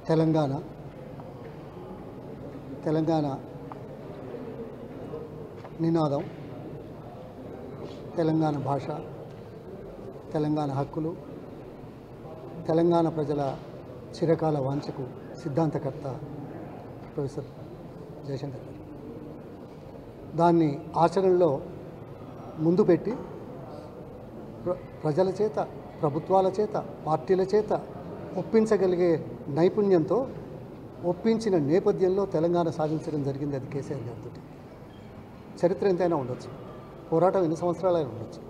తెలంగాణ నినాదం, తెలంగాణ భాష, తెలంగాణ హక్కులు, తెలంగాణ ప్రజల చిరకాల వాంఛకు సిద్ధాంతకర్త ప్రొఫెసర్ జయశంకర్ గారు. దాన్ని ఆచరణలో ముందు పెట్టి ప్రజల చేత, ప్రభుత్వాల చేత, పార్టీల చేత ఒప్పించగలిగే నైపుణ్యంతో ఒప్పించిన నేపథ్యంలో తెలంగాణ సాధించడం జరిగింది. అది కేసీఆర్ గారితో. చరిత్ర ఎంతైనా ఉండొచ్చు, పోరాటం ఎన్ని సంవత్సరాలైనా ఉండొచ్చు,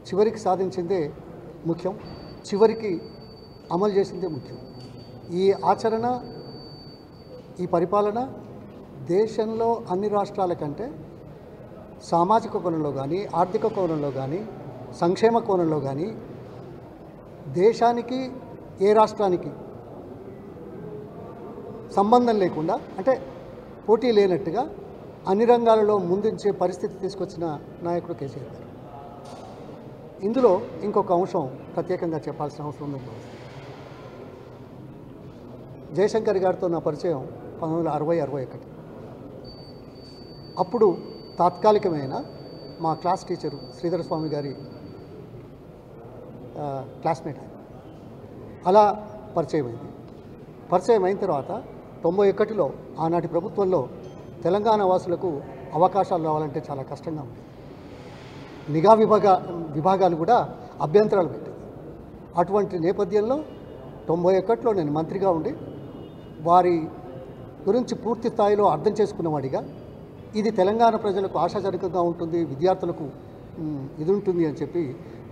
చివరికి సాధించిందే ముఖ్యం, చివరికి అమలు చేసిందే ముఖ్యం. ఈ ఆచరణ, ఈ పరిపాలన దేశంలో అన్ని రాష్ట్రాల కంటే సామాజిక కోణంలో కానీ, ఆర్థిక కోణంలో కానీ, సంక్షేమ కోణంలో కానీ దేశానికి, ఏ రాష్ట్రానికి సంబంధం లేకుండా, అంటే పోటీ లేనట్టుగా అన్ని రంగాలలో ముందుంచే పరిస్థితి తీసుకొచ్చిన నాయకుడు కేసీఆర్ గారు. ఇందులో ఇంకొక అంశం ప్రత్యేకంగా చెప్పాల్సిన అవసరం ఉందని భావిస్తున్నాను. జయశంకర్ గారితో నా పరిచయం 1960-61. అప్పుడు తాత్కాలికమైన మా క్లాస్ టీచరు శ్రీధర స్వామి గారి క్లాస్మేట్ ఆయన. అలా పరిచయం అయిన తర్వాత 91లో ఆనాటి ప్రభుత్వంలో తెలంగాణ వాసులకు అవకాశాలు రావాలంటే చాలా కష్టంగా ఉంది. నిఘా విభాగాలు కూడా అభ్యంతరాలు పెట్టాయి. అటువంటి నేపథ్యంలో 91లో నేను మంత్రిగా ఉండి వారి గురించి పూర్తి స్థాయిలో అర్థం చేసుకున్నవాడిగా, ఇది తెలంగాణ ప్రజలకు ఆశాజనకంగా ఉంటుంది, విద్యార్థులకు ఇది ఉంటుంది అని చెప్పి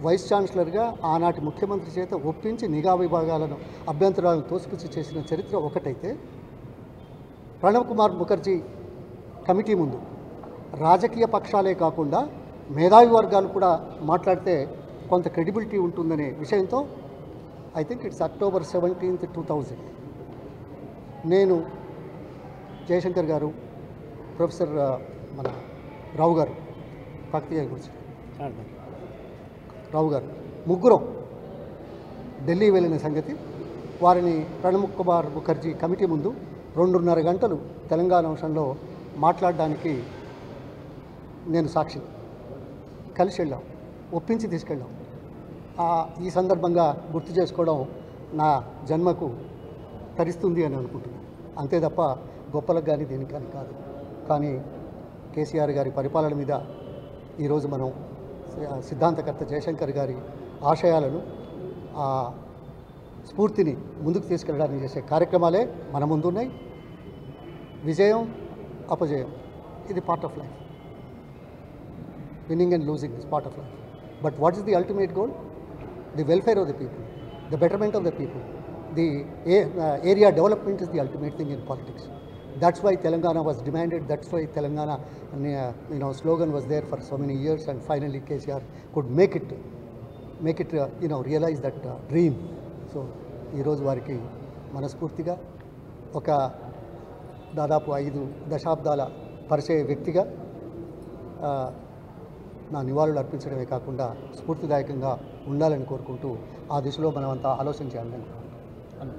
వైస్ ఛాన్సలర్గా ఆనాటి ముఖ్యమంత్రి చేత ఒప్పించి నిఘా విభాగాలను, అభ్యంతరాలను తోసిపుచ్చి చేసిన చరిత్ర ఒకటైతే, ప్రణబ్ కుమార్ ముఖర్జీ కమిటీ ముందు రాజకీయ పక్షాలే కాకుండా మేధావి వర్గాలు కూడా మాట్లాడితే కొంత క్రెడిబిలిటీ ఉంటుందనే విషయంతో ఐ థింక్ ఇట్స్ October 17, 2000 నేను, జయశంకర్ గారు, ప్రొఫెసర్ మన రావు గారు, కాకతీయ గురించి రావు గారు, ముగ్గురం ఢిల్లీ వెళ్ళిన సంగతి, వారిని ప్రణబ్ కుమార్ ముఖర్జీ కమిటీ ముందు 2.5 గంటలు తెలంగాణ అంశంలో మాట్లాడడానికి నేను సాక్షి. కలిసి వెళ్ళాం, ఒప్పించి తీసుకెళ్ళాం. ఈ సందర్భంగా గుర్తు చేసుకోవడం నా జన్మకు తరిస్తుంది అని అనుకుంటున్నాను. అంతే తప్ప గొప్పలకు కానీ దేనికి కానీ కాదు. కానీ కేసీఆర్ గారి పరిపాలన మీద ఈరోజు మనం సిద్ధాంతకర్త జయశంకర్ గారి ఆశయాలను, స్ఫూర్తిని ముందుకు తీసుకెళ్ళడానికి చేసే కార్యక్రమాలే మన ముందున్నాయి. విజయం, అపజయం, ఇది part of life. Winning and losing is part of life. But what is the ultimate goal? The welfare of the people, the betterment of the people, the area development is the ultimate thing in politics. That's why Telangana was demanded. That's why Telangana slogan was there for so many years, and finally KCR could make it realize that dream. So ee roju variki manaspurtiga oka దాదాపు 5 దశాబ్దాల పరిచయ వ్యక్తిగా నా నివాళులు అర్పించడమే కాకుండా స్ఫూర్తిదాయకంగా ఉండాలని కోరుకుంటూ ఆ దిశలో మనమంతా ఆలోచించాలని అనుకుంటున్నాను.